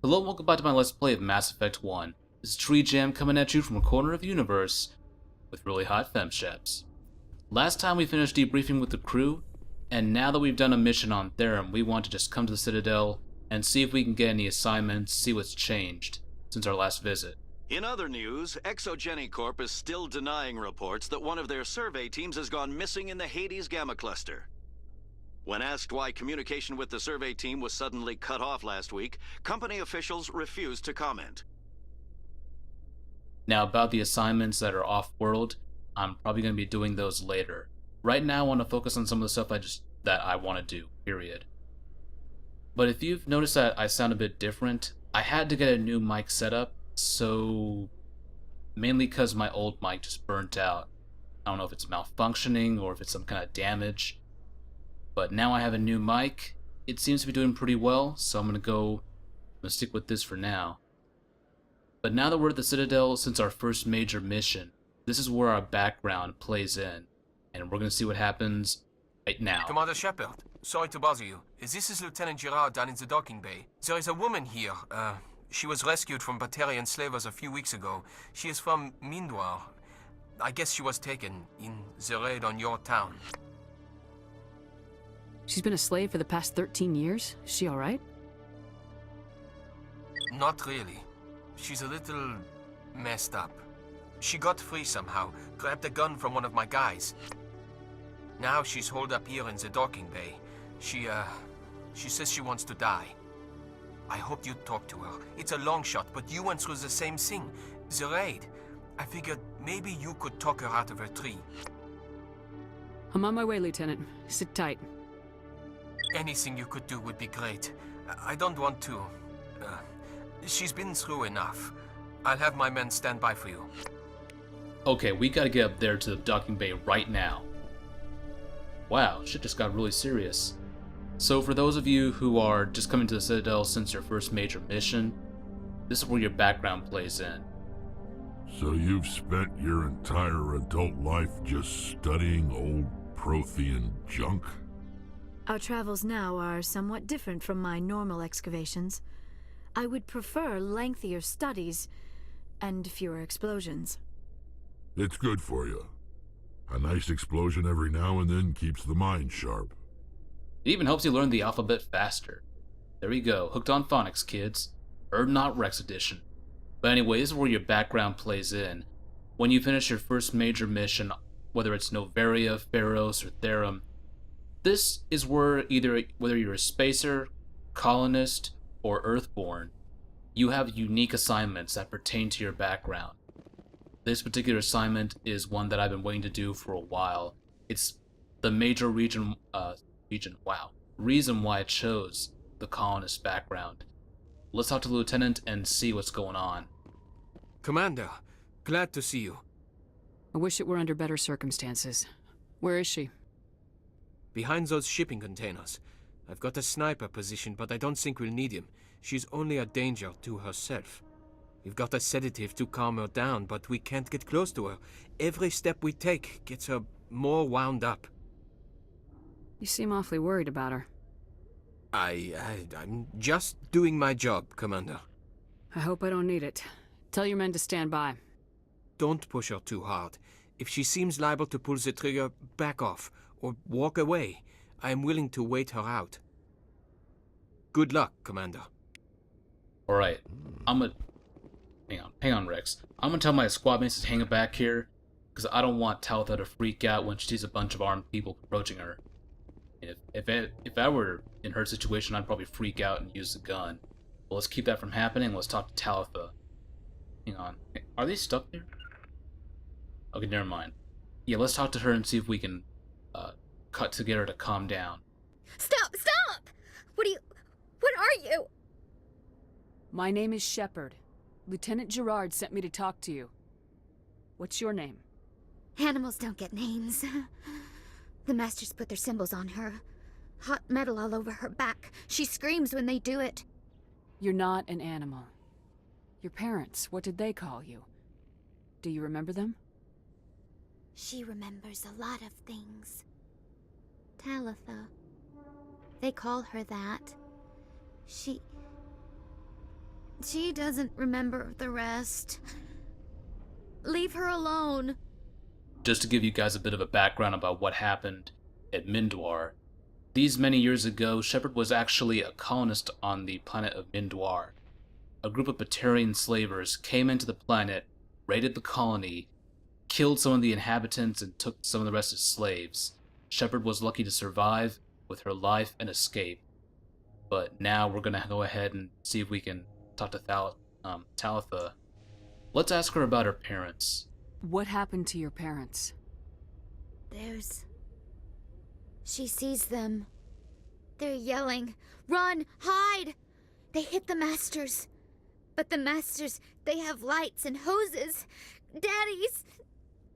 Hello and welcome back to my Let's Play of Mass Effect 1. This is Greattreejam coming at you from a corner of the universe with really hot femsheps. Last time we finished debriefing with the crew, and now that we've done a mission on Therum, we want to just come to the Citadel and see if we can get any assignments, see what's changed since our last visit. In other news, Exogeny Corp is still denying reports that one of their survey teams has gone missing in the Hades Gamma Cluster. When asked why communication with the survey team was suddenly cut off last week, company officials refused to comment. Now about the assignments that are off-world, I'm probably going to be doing those later. Right now I want to focus on some of the stuff that I want to do, period. But if you've noticed that I sound a bit different, I had to get a new mic setup, so mainly because my old mic just burnt out. I don't know if it's malfunctioning or if it's some kind of damage. But now I have a new mic. It seems to be doing pretty well, so I'm gonna stick with this for now. But now that we're at the Citadel since our first major mission, this is where our background plays in, and we're gonna see what happens right now. Commander Shepard, sorry to bother you. This is Lieutenant Gerard down in the docking bay. There is a woman here. She was rescued from Batarian slavers a few weeks ago. She is from Mindwar. I guess she was taken in the raid on your town. She's been a slave for the past 13 years? Is she alright? Not really. She's a little messed up. She got free somehow, grabbed a gun from one of my guys. Now she's holed up here in the docking bay. She says she wants to die. I hope you'd talk to her. It's a long shot, but you went through the same thing. The raid. I figured maybe you could talk her out of her tree. I'm on my way, Lieutenant. Sit tight. Anything you could do would be great. I don't want to. She's been through enough. I'll have my men stand by for you. Okay, we gotta get up there to the docking bay right now. Wow, shit just got really serious. So for those of you who are just coming to the Citadel since your first major mission, this is where your background plays in. So you've spent your entire adult life just studying old Prothean junk? Our travels now are somewhat different from my normal excavations. I would prefer lengthier studies and fewer explosions. It's good for you. A nice explosion every now and then keeps the mind sharp. It even helps you learn the alphabet faster. There you go, hooked on phonics, kids. Not Rex edition. But anyway, this is where your background plays in. When you finish your first major mission, whether it's Novaria, Pharos, or Therum, this is where whether you're a spacer, colonist, or Earthborn, you have unique assignments that pertain to your background. This particular assignment is one that I've been waiting to do for a while. It's the major reason why I chose the colonist background. Let's talk to the Lieutenant and see what's going on. Commander, glad to see you. I wish it were under better circumstances. Where is she? Behind those shipping containers. I've got a sniper position, but I don't think we'll need him. She's only a danger to herself. We've got a sedative to calm her down, but we can't get close to her. Every step we take gets her more wound up. You seem awfully worried about her. I'm just doing my job, Commander. I hope I don't need it. Tell your men to stand by. Don't push her too hard. If she seems liable to pull the trigger, back off, or walk away. I am willing to wait her out. Good luck, Commander. Alright, Hang on, Rex. I'm gonna tell my squad mates to hang back here, because I don't want Talitha to freak out when she sees a bunch of armed people approaching her. If I were in her situation, I'd probably freak out and use the gun. But let's keep that from happening. Let's talk to Talitha. Hang on. Are they stuck there? Okay, never mind. Yeah, let's talk to her and see if we can cut to get her to calm down. Stop! Stop! What are you? My name is Shepard. Lieutenant Gerard sent me to talk to you. What's your name? Animals don't get names. The Masters put their symbols on her. Hot metal all over her back. She screams when they do it. You're not an animal. Your parents, what did they call you? Do you remember them? She remembers a lot of things. Talitha. They call her that. She She doesn't remember the rest. Leave her alone. Just to give you guys a bit of a background about what happened at Mindwar, these many years ago, Shepard was actually a colonist on the planet of Mindwar. A group of Batarian slavers came into the planet, raided the colony, killed some of the inhabitants, and took some of the rest as slaves. Shepard was lucky to survive with her life and escape. But now we're going to go ahead and see if we can talk to Talitha. Let's ask her about her parents. What happened to your parents? She sees them. They're yelling, "Run! Hide!" They hit the masters. But the masters, they have lights and hoses.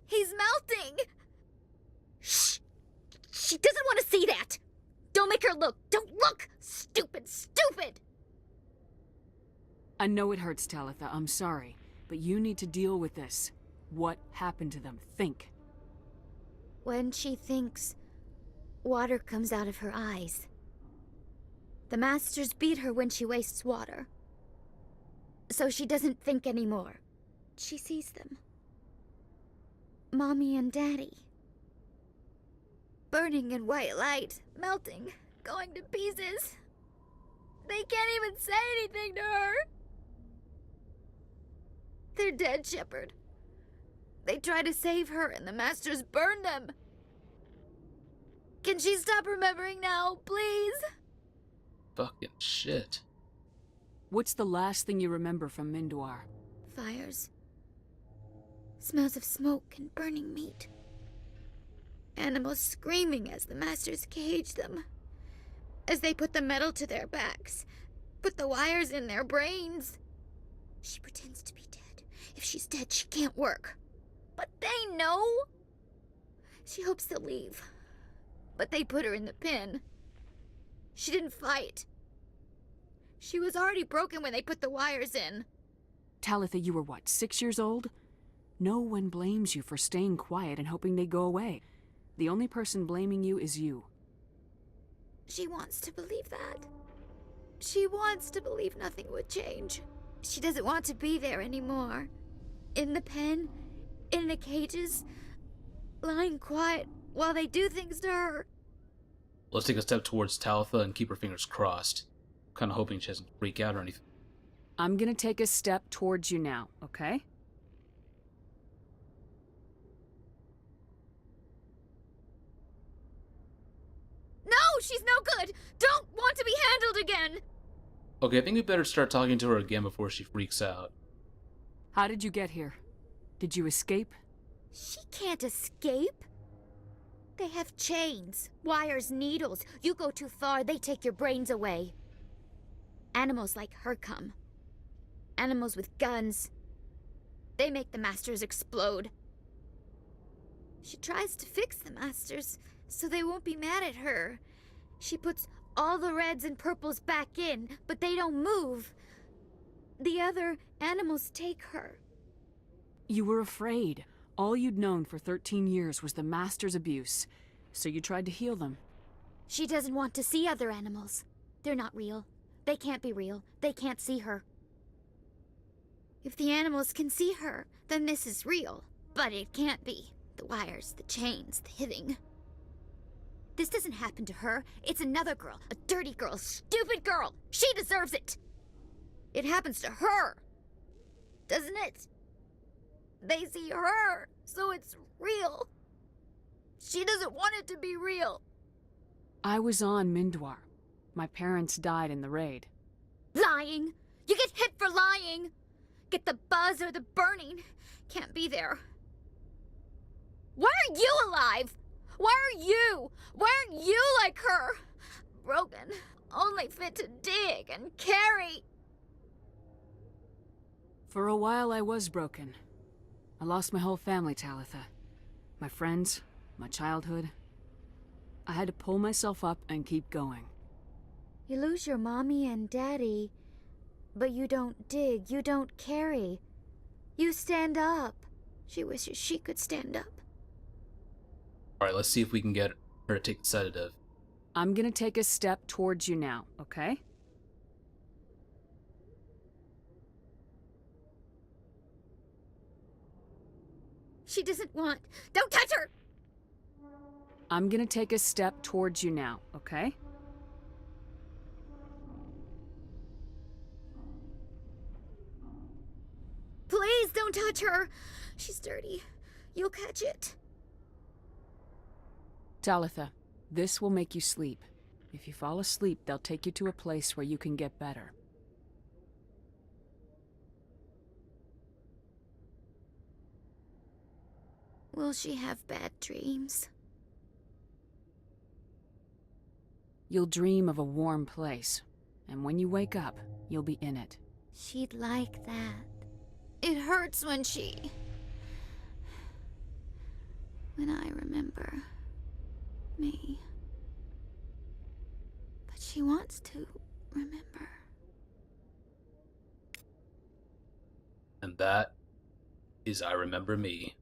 He's melting! Shh! She doesn't want to see that! Don't make her look! Don't look! Stupid! I know it hurts, Talitha. I'm sorry. But you need to deal with this. What happened to them? Think. When she thinks, water comes out of her eyes. The masters beat her when she wastes water. So she doesn't think anymore. She sees them. Mommy and Daddy. Burning in white light, melting, going to pieces. They can't even say anything to her. They're dead, Shepard. They try to save her and the masters burn them. Can she stop remembering now, please? Fucking shit. What's the last thing you remember from Mindwar? Fires. Smells of smoke and burning meat. Animals screaming as the masters cage them. As they put the metal to their backs. Put the wires in their brains. She pretends to be dead. If she's dead, she can't work. But they know. She hopes to leave. But they put her in the pen. She didn't fight. She was already broken when they put the wires in. Talitha, you were what, 6 years old? No one blames you for staying quiet and hoping they go away. The only person blaming you is you. She wants to believe that. She wants to believe nothing would change. She doesn't want to be there anymore. In the pen, in the cages, lying quiet while they do things to her. Let's take a step towards Talitha and keep her fingers crossed. Kind of hoping she doesn't freak out or anything. I'm gonna take a step towards you now, okay? No, she's no good! Don't want to be handled again! Okay, I think we better start talking to her again before she freaks out. How did you get here? Did you escape? She can't escape. They have chains, wires, needles. You go too far, they take your brains away. Animals like her come. Animals with guns. They make the masters explode. She tries to fix the masters so they won't be mad at her. She puts all the reds and purples back in, but they don't move. The other animals take her. You were afraid. All you'd known for 13 years was the Master's abuse, so you tried to heal them. She doesn't want to see other animals. They're not real. They can't be real. They can't see her. If the animals can see her, then this is real. But it can't be. The wires, the chains, the hitting. This doesn't happen to her. It's another girl. A dirty girl. Stupid girl. She deserves it. It happens to her. Doesn't it? They see her, so it's real. She doesn't want it to be real. I was on Mindwar. My parents died in the raid. Lying. You get hit for lying. Get the buzz or the burning. Can't be there. Why are you alive? Why are you? Why aren't you like her? Broken. Only fit to dig and carry. For a while I was broken. I lost my whole family, Talitha. My friends, my childhood. I had to pull myself up and keep going. You lose your mommy and daddy, but you don't dig, you don't carry. You stand up. She wishes she could stand up. Alright, let's see if we can get her to take the sedative. I'm gonna take a step towards you now, okay? She doesn't want... Don't touch her! I'm gonna take a step towards you now, okay? Please don't touch her! She's dirty. You'll catch it. Talitha, this will make you sleep. If you fall asleep, they'll take you to a place where you can get better. Will she have bad dreams? You'll dream of a warm place, and when you wake up, you'll be in it. She'd like that. It hurts when I remember me. But she wants to remember. And that is I Remember Me.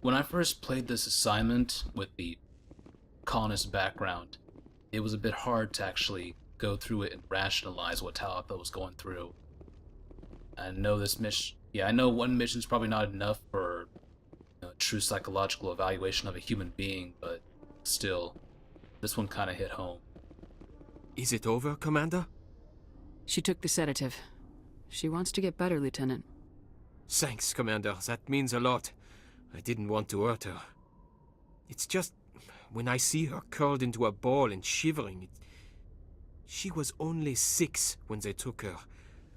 When I first played this assignment with the colonist background, it was a bit hard to actually go through it and rationalize what Talitha was going through. I know this mission, I know one mission's probably not enough for a true psychological evaluation of a human being, but still, this one kind of hit home. Is it over, Commander? She took the sedative. She wants to get better, Lieutenant. Thanks, Commander. That means a lot. I didn't want to hurt her. It's just, when I see her curled into a ball and shivering, she was only 6 when they took her.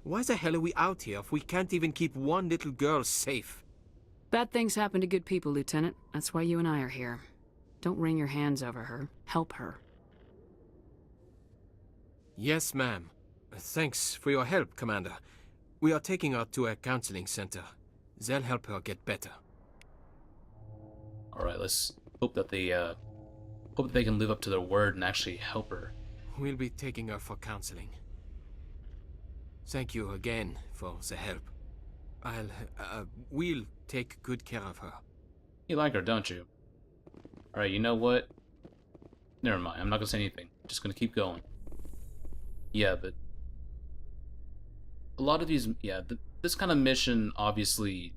Why the hell are we out here if we can't even keep one little girl safe? Bad things happen to good people, Lieutenant. That's why you and I are here. Don't wring your hands over her. Help her. Yes, ma'am. Thanks for your help, Commander. We are taking her to a counseling center. They'll help her get better. Alright, let's hope that they can live up to their word and actually help her. We'll be taking her for counseling. Thank you again for the help. We'll take good care of her. You like her, don't you? Alright, you know what? Never mind, I'm not gonna say anything. Just gonna keep going. Yeah, but a lot of these, this kind of mission, obviously,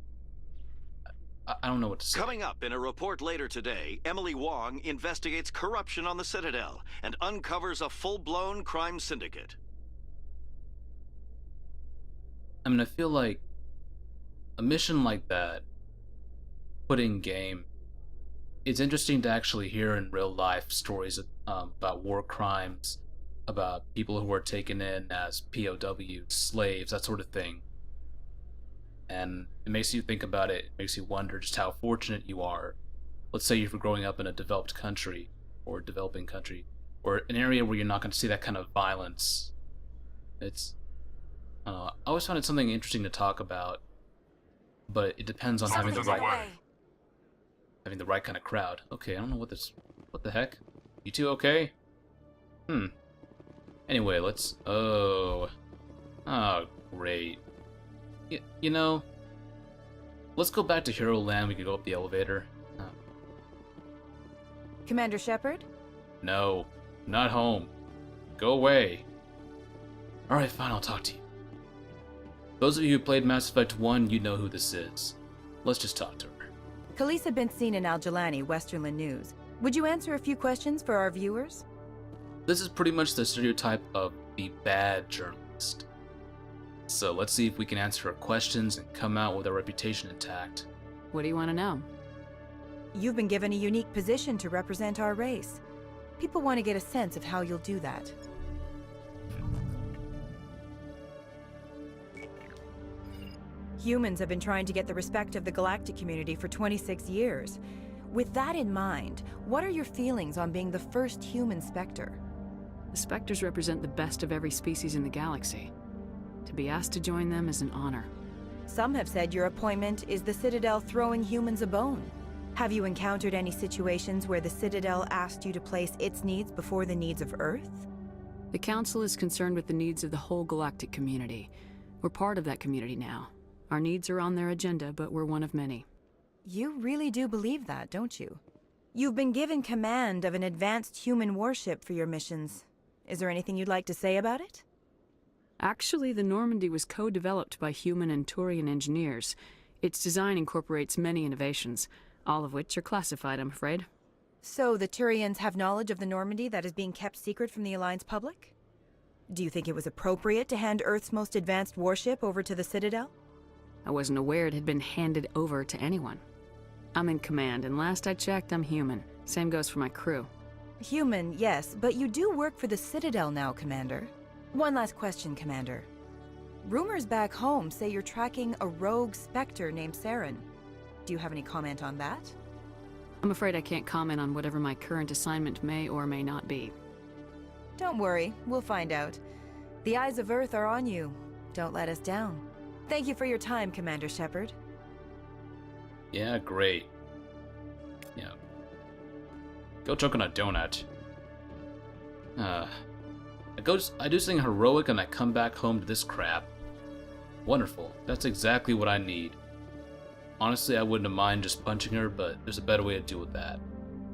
I don't know what to say. Coming up in a report later today, Emily Wong investigates corruption on the Citadel and uncovers a full-blown crime syndicate. I mean, I feel like a mission like that, put in game, it's interesting to actually hear in real life stories about war crimes, about people who are taken in as POWs, slaves, that sort of thing. And it makes you think about it, it makes you wonder just how fortunate you are. Let's say you're growing up in a developed country, or developing country, or an area where you're not going to see that kind of violence. It's, I always found it something interesting to talk about, but it depends on having the right kind of crowd. Okay, I don't know what the heck? You two okay? Anyway, let's, oh, great. You know, let's go back to Hero Land. We can go up the elevator. Commander Shepard? No, not home. Go away. Alright, fine, I'll talk to you. Those of you who played Mass Effect 1, you know who this is. Let's just talk to her. Khalisah been seen in Al-Jalani, Westerland News. Would you answer a few questions for our viewers? This is pretty much the stereotype of the bad journalist. So let's see if we can answer her questions and come out with our reputation intact. What do you want to know? You've been given a unique position to represent our race. People want to get a sense of how you'll do that. Humans have been trying to get the respect of the galactic community for 26 years. With that in mind, what are your feelings on being the first human Spectre? The Spectres represent the best of every species in the galaxy. To be asked to join them is an honor. Some have said your appointment is the Citadel throwing humans a bone. Have you encountered any situations where the Citadel asked you to place its needs before the needs of Earth? The Council is concerned with the needs of the whole galactic community. We're part of that community now. Our needs are on their agenda, but we're one of many. You really do believe that, don't you? You've been given command of an advanced human warship for your missions. Is there anything you'd like to say about it? Actually, the Normandy was co-developed by human and Turian engineers. Its design incorporates many innovations, all of which are classified, I'm afraid. So the Turians have knowledge of the Normandy that is being kept secret from the Alliance public? Do you think it was appropriate to hand Earth's most advanced warship over to the Citadel? I wasn't aware it had been handed over to anyone. I'm in command, and last I checked, I'm human. Same goes for my crew. Human, yes, but you do work for the Citadel now, Commander. One last question, Commander. Rumors back home say you're tracking a rogue Spectre named Saren. Do you have any comment on that? I'm afraid I can't comment on whatever my current assignment may or may not be. Don't worry, we'll find out. The eyes of Earth are on you. Don't let us down. Thank you for your time, Commander Shepard. Yeah, great. Yeah. Go choke on a donut. I do something heroic and I come back home to this crap. Wonderful. That's exactly what I need. Honestly, I wouldn't have mind just punching her, but there's a better way to deal with that.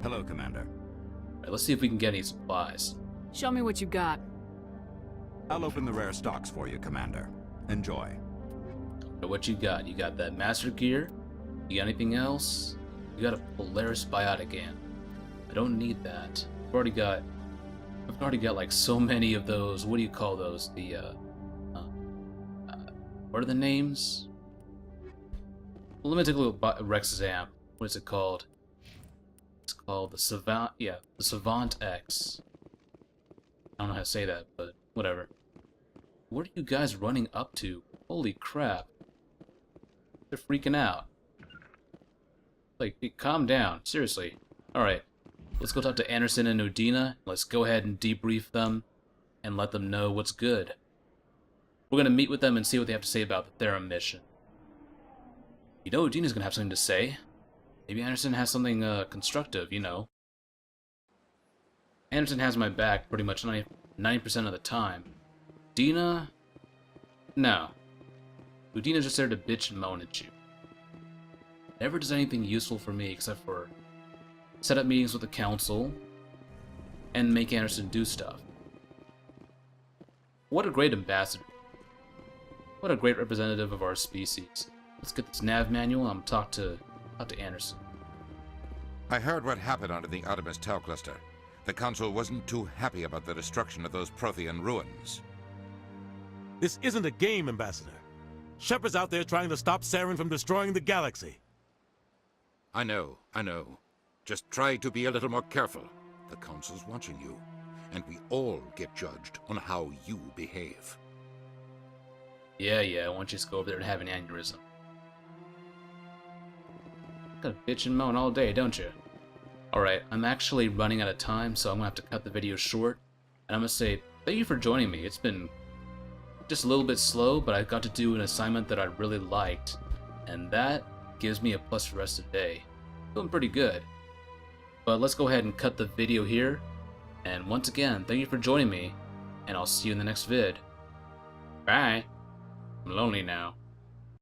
Hello, Commander. Alright, let's see if we can get any supplies. Show me what you got. I'll open the rare stocks for you, Commander. Enjoy. What you got? You got that Master Gear? You got anything else? You got a Polaris Biotic Amp. I don't need that. I've already got like so many of those. What do you call those? The what are the names? Well, let me take a look at Rex's amp. What is it called? It's called the Savant. Yeah, the Savant X. I don't know how to say that, but whatever. What are you guys running up to? Holy crap! They're freaking out. Like, calm down. Seriously. Alright. Let's go talk to Anderson and Udina. Let's go ahead and debrief them and let them know what's good. We're gonna meet with them and see what they have to say about the Therum mission. You know Udina's gonna have something to say. Maybe Anderson has something constructive, you know. Anderson has my back pretty much 90% of the time. Udina? No. Udina's just there to bitch and moan at you. Never does anything useful for me except for set up meetings with the council and make Anderson do stuff. What a great ambassador. What a great representative of our species. Let's get this nav manual and talk to Anderson. I heard what happened under the Artemis Tau cluster. The Council wasn't too happy about the destruction of those Prothean ruins. This isn't a game, Ambassador. Shepard's out there trying to stop Saren from destroying the galaxy. I know. Just try to be a little more careful. The Council's watching you, and we all get judged on how you behave. Yeah, why don't you just go over there and have an aneurysm? Gotta bitch and moan all day, don't you? Alright, I'm actually running out of time, so I'm gonna have to cut the video short. And I'm gonna say, thank you for joining me. It's been just a little bit slow, but I got to do an assignment that I really liked. And that gives me a plus for the rest of the day. Feeling pretty good. But let's go ahead and cut the video here. And once again, thank you for joining me. And I'll see you in the next vid. Bye. I'm lonely now.